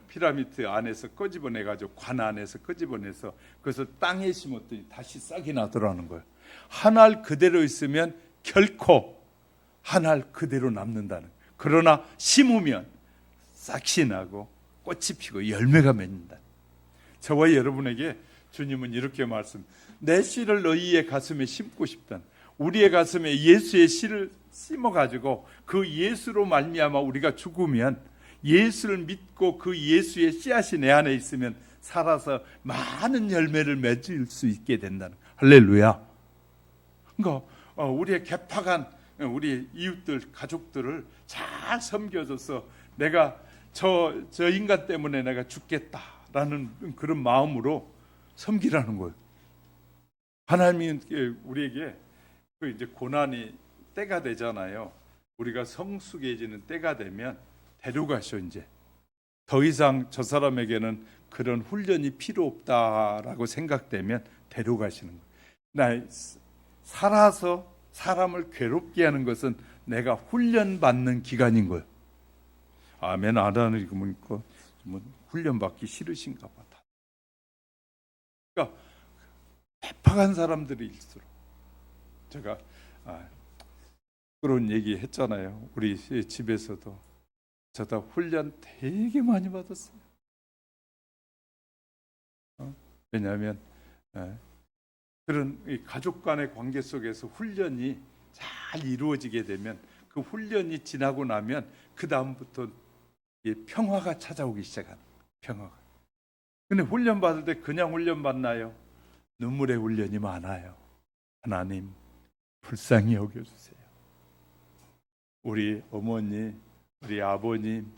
피라미드 안에서 끄집어내가지고 관 안에서 끄집어내서 그래서 땅에 심었더니 다시 싹이 나더라는 거예요. 한 알 그대로 있으면 결코 한 알 그대로 남는다는 거예요. 그러나 심으면 싹이 나고 꽃이 피고 열매가 맺는다. 저와 여러분에게 주님은 이렇게 말씀, 내 씨를 너희의 가슴에 심고 싶다. 우리의 가슴에 예수의 씨를 심어가지고 그 예수로 말미암아 우리가 죽으면, 예수를 믿고 그 예수의 씨앗이 내 안에 있으면 살아서 많은 열매를 맺을 수 있게 된다는, 할렐루야. 그러니까 우리의 개파간 우리 이웃들, 가족들을 잘 섬겨줘서 내가 저 인간 때문에 내가 죽겠다라는 그런 마음으로 섬기라는 거예요. 하나님이 우리에게 그 이제 고난이 때가 되잖아요. 우리가 성숙해지는 때가 되면 데려가셔. 이제 더 이상 저 사람에게는 그런 훈련이 필요 없다라고 생각되면 데려가시는 거예요. 나 살아서 사람을 괴롭게 하는 것은 내가 훈련받는 기간인 거예요. 아멘. 안 하는 거 훈련받기 싫으신가 봐. 그러니까 패팍한 사람들일수록, 제가 그런 얘기 했잖아요. 우리 집에서도 저다 훈련 되게 많이 받았어요. 왜냐하면 그런 가족 간의 관계 속에서 훈련이 잘 이루어지게 되면, 그 훈련이 지나고 나면 그 다음부터 평화가 찾아오기 시작하는 평화가. 근데 훈련 받을 때 그냥 훈련 받나요? 눈물의 훈련이 많아요. 하나님 불쌍히 여겨주세요. 우리 어머니, 우리 아버님,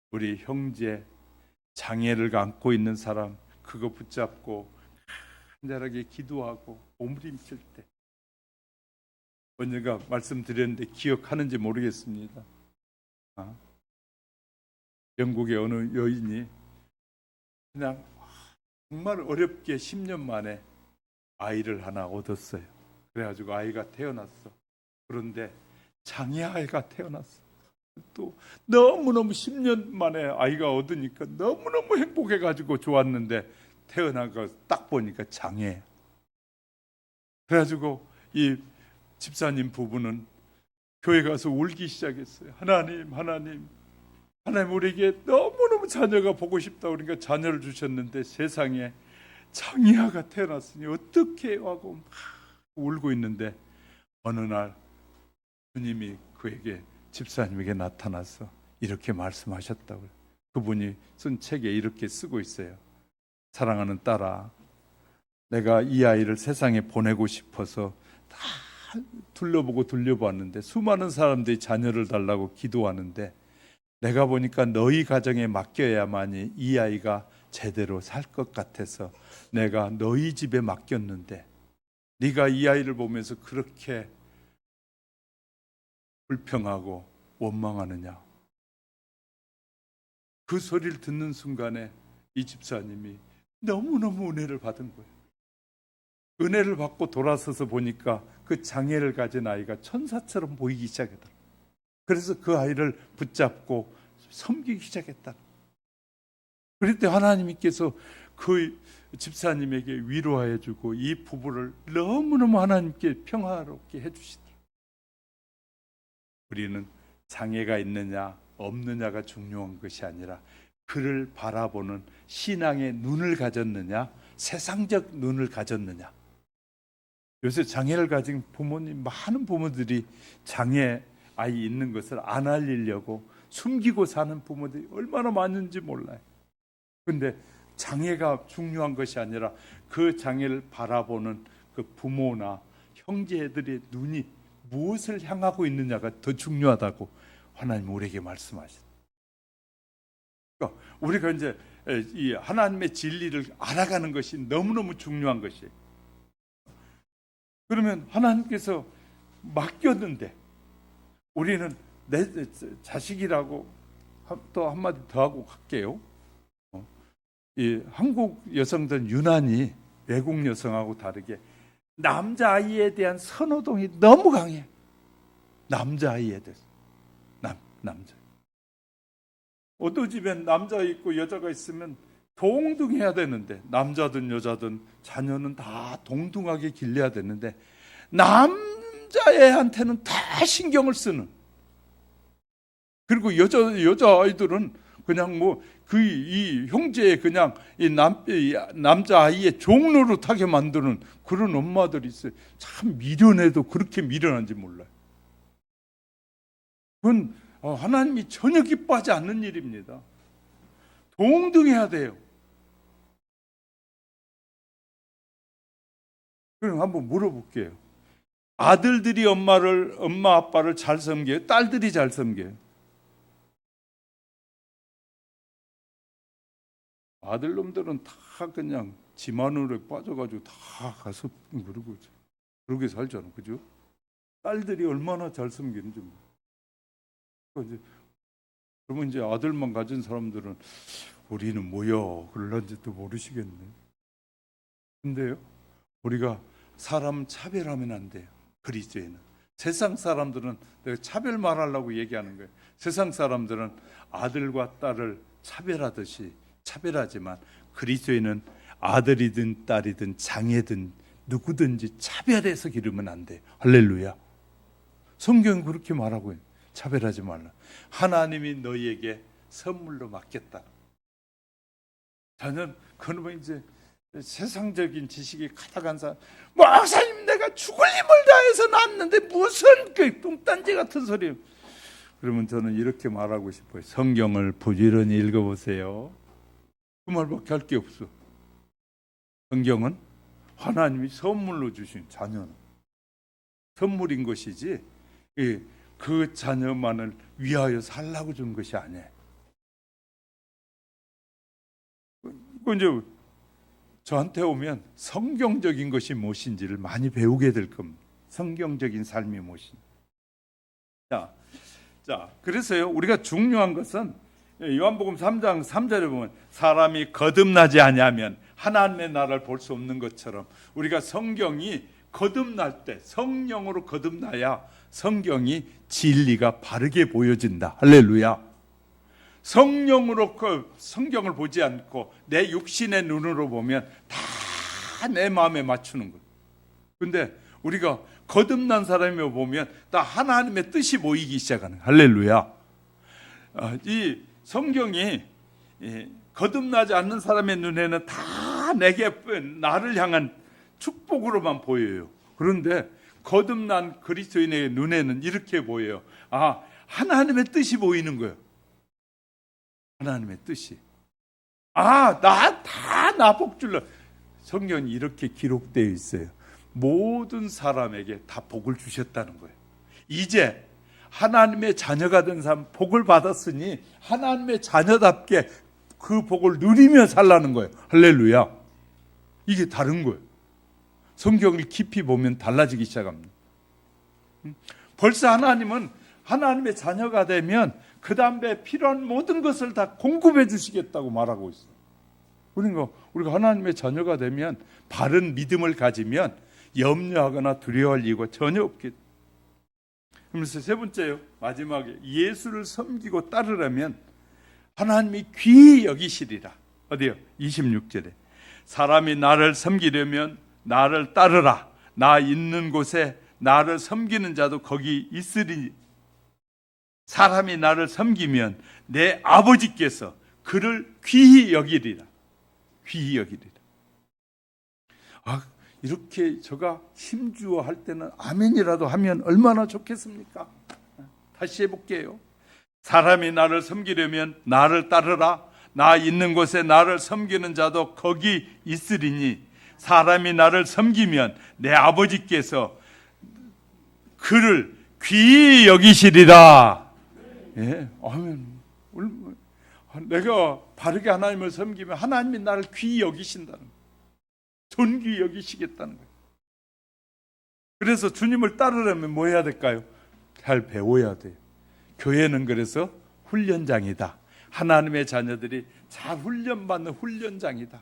우리 형제, 장애를 안고 있는 사람, 그거 붙잡고 간절하게 기도하고 몸부림칠 때, 언젠가 말씀드렸는데 기억하는지 모르겠습니다. 영국의 어느 여인이 그냥 정말 어렵게 10년 만에 아이를 하나 얻었어요. 그래가지고 아이가 태어났어. 그런데 장애아이가 태어났어. 또 너무너무 10년 만에 아이가 얻으니까 너무너무 행복해가지고 좋았는데, 태어난 거 딱 보니까 장애. 그래가지고 이 집사님 부부는 교회 가서 울기 시작했어요. 하나님 우리에게 너무너무 자녀가 보고 싶다. 그러니까 자녀를 주셨는데 세상에 장애아가 태어났으니 어떻게 하고 막 울고 있는데, 어느 날 주님이 그에게, 집사님에게 나타나서 이렇게 말씀하셨다고요. 그분이 쓴 책에 이렇게 쓰고 있어요. 사랑하는 딸아, 내가 이 아이를 세상에 보내고 싶어서 다 둘러보고 둘려봤는데, 수많은 사람들이 자녀를 달라고 기도하는데, 내가 보니까 너희 가정에 맡겨야만이 이 아이가 제대로 살 것 같아서 내가 너희 집에 맡겼는데, 네가 이 아이를 보면서 그렇게 불평하고 원망하느냐. 그 소리를 듣는 순간에 이 집사님이 너무너무 은혜를 받은 거예요. 은혜를 받고 돌아서서 보니까 그 장애를 가진 아이가 천사처럼 보이기 시작했다. 그래서 그 아이를 붙잡고 섬기기 시작했다. 그럴 때 하나님께서 그 집사님에게 위로해 주고 이 부부를 너무너무 하나님께 평화롭게 해주시더라. 우리는 장애가 있느냐 없느냐가 중요한 것이 아니라 그를 바라보는 신앙의 눈을 가졌느냐, 세상적 눈을 가졌느냐. 요새 장애를 가진 부모님, 많은 부모들이 장애 아이 있는 것을 안 알리려고 숨기고 사는 부모들이 얼마나 많은지 몰라요. 근데 장애가 중요한 것이 아니라 그 장애를 바라보는 그 부모나 형제들의 눈이 무엇을 향하고 있느냐가 더 중요하다고 하나님 우리에게 말씀하셨어요. 그러니까 우리가 이제 이 하나님의 진리를 알아가는 것이 너무너무 중요한 것이에요. 그러면 하나님께서 맡겼는데, 우리는 내 자식이라고 또 한마디 더 하고 갈게요. 이 한국 여성들은 유난히 외국 여성하고 다르게 남자아이에 대한 선호동이 너무 강해. 남자아이에 대해서. 남자. 어떤 집엔 남자 있고 여자가 있으면 동등해야 되는데, 남자든 여자든 자녀는 다 동등하게 길러야 되는데, 남자애한테는 다 신경을 쓰는, 그리고 여자 아이들은 그냥 뭐 이 형제의 그냥 이 남자 아이의 종노릇하게 만드는 그런 엄마들이 있어요. 참 미련해도 그렇게 미련한지 몰라요. 그건 하나님이 전혀 기뻐하지 않는 일입니다. 동등해야 돼요. 그럼 한번 물어볼게요. 아들들이 엄마 아빠를 잘 섬겨요? 딸들이 잘 섬겨요? 아들놈들은 다 그냥 지만으로 빠져가지고 다 가서 그러게 살잖아, 그죠? 딸들이 얼마나 잘 섬기는지. 그러면 이제 아들만 가진 사람들은 우리는 뭐야 그럴런지도 모르시겠네. 근데요, 우리가 사람 차별하면 안 돼요. 그리스도에는 세상 사람들은 내가 차별 말하려고 얘기하는 거예요. 세상 사람들은 아들과 딸을 차별하듯이 차별하지만 그리스도에는 아들이든 딸이든 장애든 누구든지 차별해서 기르면 안 돼요. 할렐루야. 성경은 그렇게 말하고 있어요. 차별하지 말라. 하나님이 너희에게 선물로 맡겼다. 저는 그러면 이제 세상적인 지식이 가득한 사람, 목사님 내가 죽을 힘을 다해서 낳았는데 무슨 그 뚱딴지 같은 소리. 그러면 저는 이렇게 말하고 싶어요. 성경을 부지런히 읽어보세요. 그 말밖에 할 게 없어. 성경은 하나님이 선물로 주신 자녀는 선물인 것이지 그 자녀만을 위하여 살라고 준 것이 아니에요. 이제 저한테 오면 성경적인 것이 무엇인지를 많이 배우게 될 겁니다. 성경적인 삶이 무엇인지. 자, 그래서요, 우리가 중요한 것은 요한복음 3장 3절에 보면 사람이 거듭나지 아니하면 하나님의 나라를 볼 수 없는 것처럼 우리가 성경이 거듭날 때 성령으로 거듭나야 성경이 진리가 바르게 보여진다. 할렐루야. 성령으로 성경을 보지 않고 내 육신의 눈으로 보면 다 내 마음에 맞추는 거예요. 근데 우리가 거듭난 사람이 보면 다 하나님의 뜻이 보이기 시작하는 거예요. 할렐루야. 이 성경이 거듭나지 않는 사람의 눈에는 다 나를 향한 축복으로만 보여요. 그런데 거듭난 그리스도인의 눈에는 이렇게 보여요. 하나님의 뜻이 보이는 거예요. 하나님의 뜻이. 나 복 줄라. 성경이 이렇게 기록되어 있어요. 모든 사람에게 다 복을 주셨다는 거예요. 이제 하나님의 자녀가 된 사람 복을 받았으니 하나님의 자녀답게 그 복을 누리며 살라는 거예요. 할렐루야. 이게 다른 거예요. 성경을 깊이 보면 달라지기 시작합니다. 벌써 하나님은 하나님의 자녀가 되면 그 다음에 필요한 모든 것을 다 공급해 주시겠다고 말하고 있어요. 그러니까 우리가 하나님의 자녀가 되면 바른 믿음을 가지면 염려하거나 두려워할 이유가 전혀 없겠죠. 그러면서 세 번째요, 마지막에 예수를 섬기고 따르려면 하나님이 귀히 여기시리라. 어디요? 26절에 사람이 나를 섬기려면 나를 따르라. 나 있는 곳에 나를 섬기는 자도 거기 있으리니 사람이 나를 섬기면 내 아버지께서 그를 귀히 여기리라. 귀히 여기리라. 이렇게 저가 힘주어 할 때는 아멘이라도 하면 얼마나 좋겠습니까? 다시 해볼게요. 사람이 나를 섬기려면 나를 따르라. 나 있는 곳에 나를 섬기는 자도 거기 있으리니 사람이 나를 섬기면 내 아버지께서 그를 귀히 여기시리라. 예, 아멘. 내가 바르게 하나님을 섬기면 하나님이 나를 귀히 여기신다는 거예요. 존귀히 여기시겠다는 거예요. 그래서 주님을 따르려면 뭐 해야 될까요? 잘 배워야 돼요. 교회는 그래서 훈련장이다. 하나님의 자녀들이 잘 훈련받는 훈련장이다.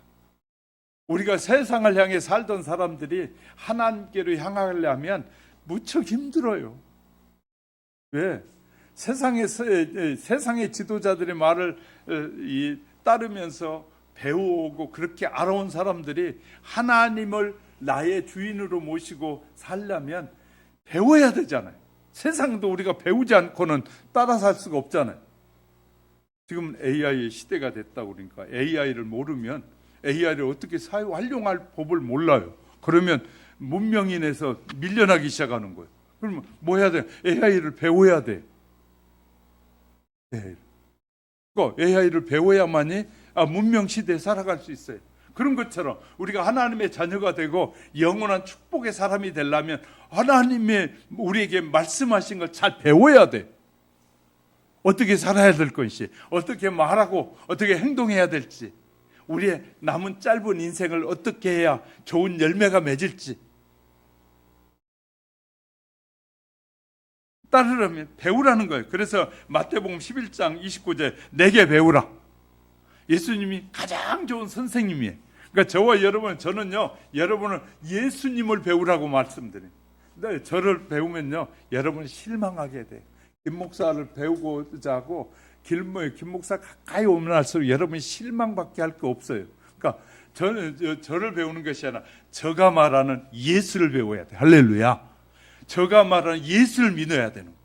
우리가 세상을 향해 살던 사람들이 하나님께로 향하려면 무척 힘들어요. 왜? 세상의 지도자들의 말을 따르면서 배우고 그렇게 알아온 사람들이 하나님을 나의 주인으로 모시고 살려면 배워야 되잖아요. 세상도 우리가 배우지 않고는 따라 살 수가 없잖아요. 지금 AI의 시대가 됐다고 그러니까 AI를 모르면 AI를 어떻게 활용할 법을 몰라요. 그러면 문명인에서 밀려나기 시작하는 거예요. 그러면 뭐 해야 돼요? AI를 배워야 돼. AI를 배워야만이 문명 시대에 살아갈 수 있어요. 그런 것처럼 우리가 하나님의 자녀가 되고 영원한 축복의 사람이 되려면 하나님의 우리에게 말씀하신 걸 잘 배워야 돼. 어떻게 살아야 될 것인지, 어떻게 말하고 어떻게 행동해야 될지, 우리의 남은 짧은 인생을 어떻게 해야 좋은 열매가 맺을지 따르려면 배우라는 거예요. 그래서 마태복음 11장 29절 내게 배우라. 예수님이 가장 좋은 선생님이에요. 그러니까 저와 여러분, 저는요, 여러분은 예수님을 배우라고 말씀드려요. 근데 저를 배우면요, 여러분 실망하게 돼요. 김 목사를 배우고자 하고 김 목사 가까이 오면 할수록 여러분이 실망밖에 할 거 없어요. 그러니까 저를 배우는 것이 아니라 저가 말하는 예수를 배워야 돼. 할렐루야. 저가 말하는 예수를 믿어야 되는 거예요.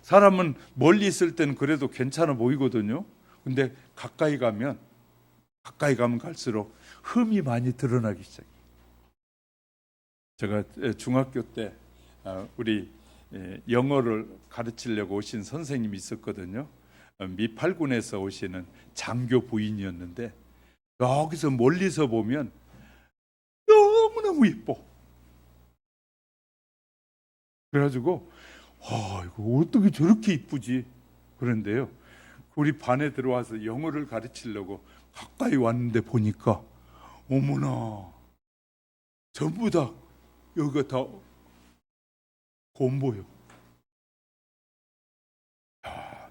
사람은 멀리 있을 때는 그래도 괜찮아 보이거든요. 근데 가까이 가면 갈수록 흠이 많이 드러나기 시작해요. 제가 중학교 때 우리 영어를 가르치려고 오신 선생님이 있었거든요. 미팔군에서 오시는 장교 부인이었는데 여기서 멀리서 보면 너무너무 예뻐. 그래가지고 이거 어떻게 저렇게 이쁘지? 그런데요, 우리 반에 들어와서 영어를 가르치려고 가까이 왔는데 보니까 어머나, 전부 다 여기가 다 곰보여.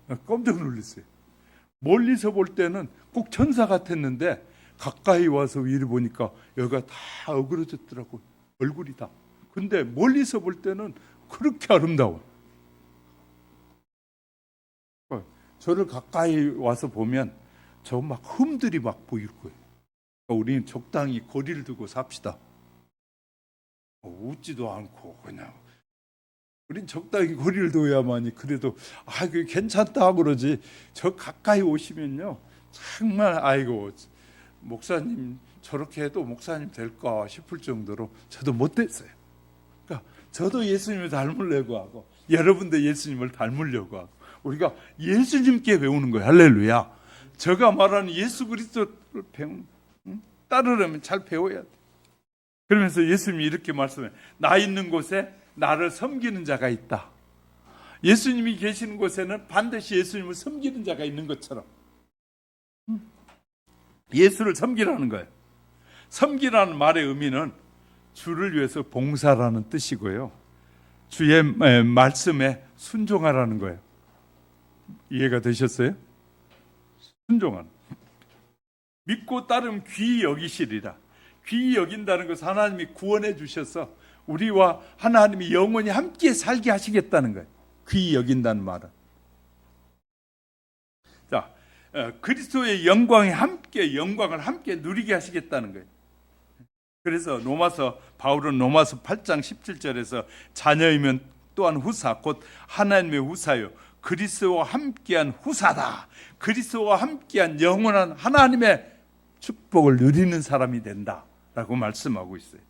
나 깜짝 놀랐어요. 멀리서 볼 때는 꼭 천사 같았는데 가까이 와서 위를 보니까 여기가 다 어그러졌더라고요. 얼굴이 다. 근데 멀리서 볼 때는 그렇게 아름다워. 저를 가까이 와서 보면 저 막 흠들이 막 보일 거예요. 우리는 적당히 거리를 두고 삽시다. 웃지도 않고 그냥 우린 적당히 거리를 둬야만이 그래도 그게 괜찮다 그러지. 저 가까이 오시면요, 정말 아이고 목사님 저렇게 해도 목사님 될까 싶을 정도로 저도 못 됐어요. 그러니까 저도 예수님을 닮으려고 하고 여러분도 예수님을 닮으려고 하고 우리가 예수님께 배우는 거예요. 할렐루야. 제가 말하는 예수 그리스도를 따르려면 잘 배워야 돼. 그러면서 예수님이 이렇게 말씀해요. 나 있는 곳에 나를 섬기는 자가 있다. 예수님이 계시는 곳에는 반드시 예수님을 섬기는 자가 있는 것처럼 예수를 섬기라는 거예요. 섬기라는 말의 의미는 주를 위해서 봉사라는 뜻이고요, 주의 말씀에 순종하라는 거예요. 이해가 되셨어요? 순종하는. 믿고 따르면 귀히 여기시리라. 귀히 여긴다는 것은 하나님이 구원해 주셔서 우리와 하나님이 영원히 함께 살게 하시겠다는 거예요. 귀히 여긴다는 말은. 자, 그리스도의 영광을 함께 누리게 하시겠다는 거예요. 그래서 바울은 로마서 8장 17절에서 자녀이면 또한 후사, 곧 하나님의 후사요, 그리스도와 함께한 후사다. 그리스도와 함께한 영원한 하나님의 축복을 누리는 사람이 된다라고 말씀하고 있어요.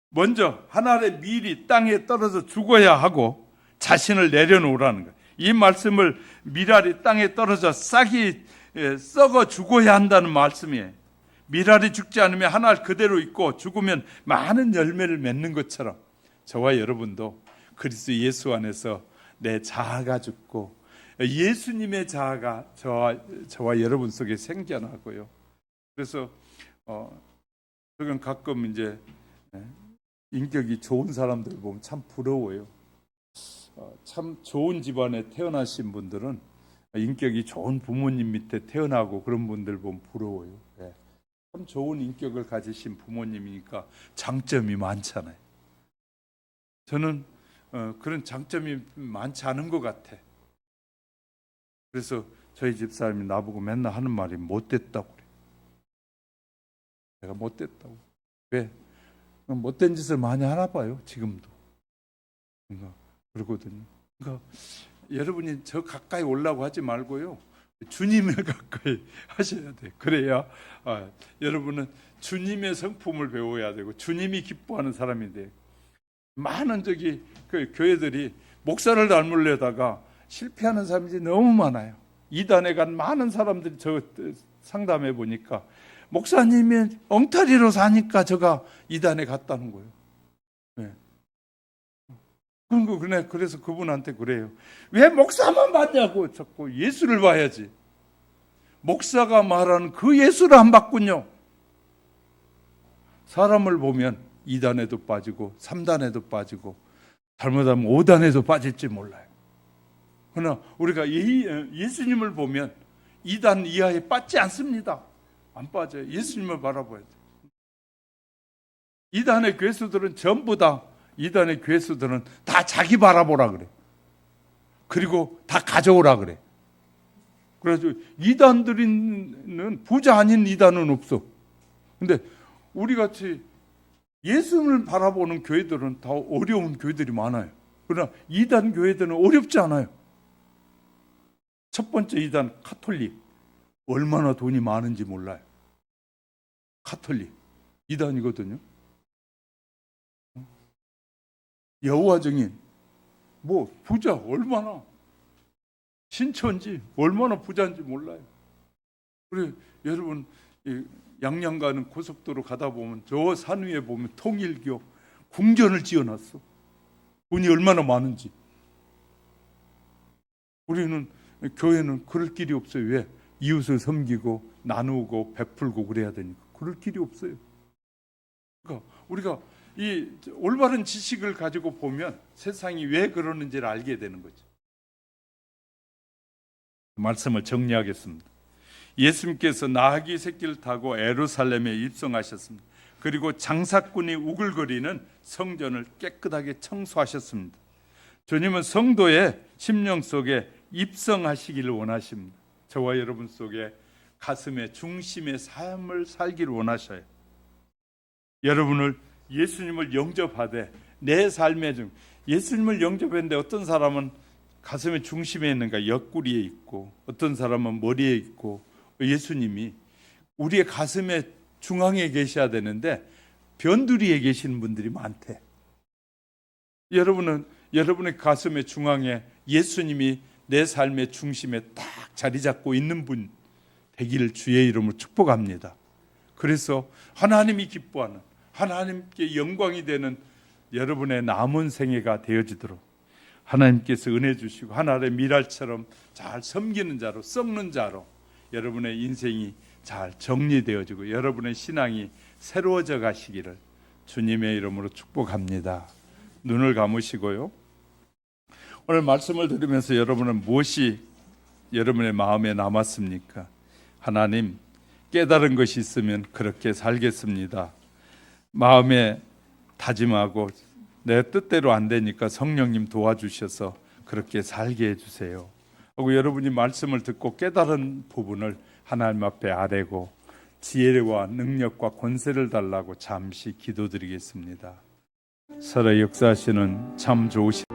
먼저 하나님의 미리 땅에 떨어져 죽어야 하고 자신을 내려놓으라는 거예요. 이 말씀을 미랄이 땅에 떨어져 싹이 썩어 죽어야 한다는 말씀이에요. 미랄이 죽지 않으면 하나 그대로 있고 죽으면 많은 열매를 맺는 것처럼 저와 여러분도 그리스도 예수 안에서 내 자아가 죽고 예수님의 자아가 저와 여러분 속에 생겨나고요. 그래서 저는 가끔 이제 인격이 좋은 사람들 보면 참 부러워요. 참 좋은 집안에 태어나신 분들은 인격이 좋은 부모님 밑에 태어나고 그런 분들 보면 부러워요. 참 좋은 인격을 가지신 부모님이니까 장점이 많잖아요. 저는 그런 장점이 많지 않은 것 같아. 그래서 저희 집사람이 나보고 맨날 하는 말이 못됐다고 그래. 내가 못됐다고. 왜? 못된 짓을 많이 하나 봐요, 지금도. 그러거든요. 그러니까 여러분이 저 가까이 오려고 하지 말고요, 주님을 가까이 하셔야 돼요. 그래야 여러분은 주님의 성품을 배워야 되고 주님이 기뻐하는 사람이 돼요. 많은 그 교회들이 목사를 닮으려다가 실패하는 사람들이 너무 많아요. 이단에 간 많은 사람들이 저 상담해 보니까 목사님이 엉터리로 사니까 저가 이단에 갔다는 거예요. 네. 그래서 그분한테 그래요. 왜 목사만 봤냐고. 자꾸 예수를 봐야지. 목사가 말하는 그 예수를 안 봤군요. 사람을 보면 2단에도 빠지고 3단에도 빠지고 잘못하면 5단에도 빠질지 몰라요. 그러나 우리가 예수님을 보면 2단 이하에 빠지지 않습니다. 안 빠져요. 예수님을 바라봐야 돼요. 2단의 괴수들은 전부 다, 2단의 괴수들은 다 자기 바라보라 그래. 그리고 다 가져오라 그래. 그래서 2단들은 부자 아닌 2단은 없어. 근데 우리 같이 예수님을 바라보는 교회들은 다 어려운 교회들이 많아요. 그러나 2단 교회들은 어렵지 않아요. 첫 번째 2단 카톨릭, 얼마나 돈이 많은지 몰라요. 카톨릭 2단이거든요. 여호와 증인, 뭐 부자 얼마나, 신천지 얼마나 부자인지 몰라요. 그래 여러분, 양양 가는 고속도로 가다 보면 저 산 위에 보면 통일교 궁전을 지어놨어. 돈이 얼마나 많은지. 우리는 교회는 그럴 길이 없어요. 왜? 이웃을 섬기고 나누고 베풀고 그래야 되니까. 그럴 길이 없어요. 그러니까 우리가 이 올바른 지식을 가지고 보면 세상이 왜 그러는지를 알게 되는 거죠. 말씀을 정리하겠습니다. 예수님께서 나귀 새끼를 타고 예루살렘에 입성하셨습니다. 그리고 장사꾼이 우글거리는 성전을 깨끗하게 청소하셨습니다. 주님은 성도의 심령 속에 입성하시기를 원하십니다. 저와 여러분 속에 가슴의 중심의 삶을 살기를 원하셔요. 여러분을 예수님을 영접하되 내 삶의 중, 예수님을 영접했는데 어떤 사람은 가슴의 중심에 있는가 옆구리에 있고, 어떤 사람은 머리에 있고, 예수님이 우리의 가슴의 중앙에 계셔야 되는데 변두리에 계시는 분들이 많대. 여러분의 가슴의 중앙에 예수님이 내 삶의 중심에 딱 자리 잡고 있는 분 되기를 주의 이름으로 축복합니다. 그래서 하나님이 기뻐하는, 하나님께 영광이 되는 여러분의 남은 생애가 되어지도록 하나님께서 은혜 주시고 하나님의 미랄처럼 잘 섬기는 자로, 썩는 자로 여러분의 인생이 잘 정리되어지고 여러분의 신앙이 새로워져 가시기를 주님의 이름으로 축복합니다. 눈을 감으시고요. 오늘 말씀을 들으면서 여러분은 무엇이 여러분의 마음에 남았습니까? 하나님, 깨달은 것이 있으면 그렇게 살겠습니다. 마음에 다짐하고 내 뜻대로 안 되니까 성령님 도와주셔서 그렇게 살게 해주세요. 하고 여러분이 말씀을 듣고 깨달은 부분을 하나님 앞에 아뢰고 지혜와 능력과 권세를 달라고 잠시 기도드리겠습니다. 살아 역사하시는 참 좋으신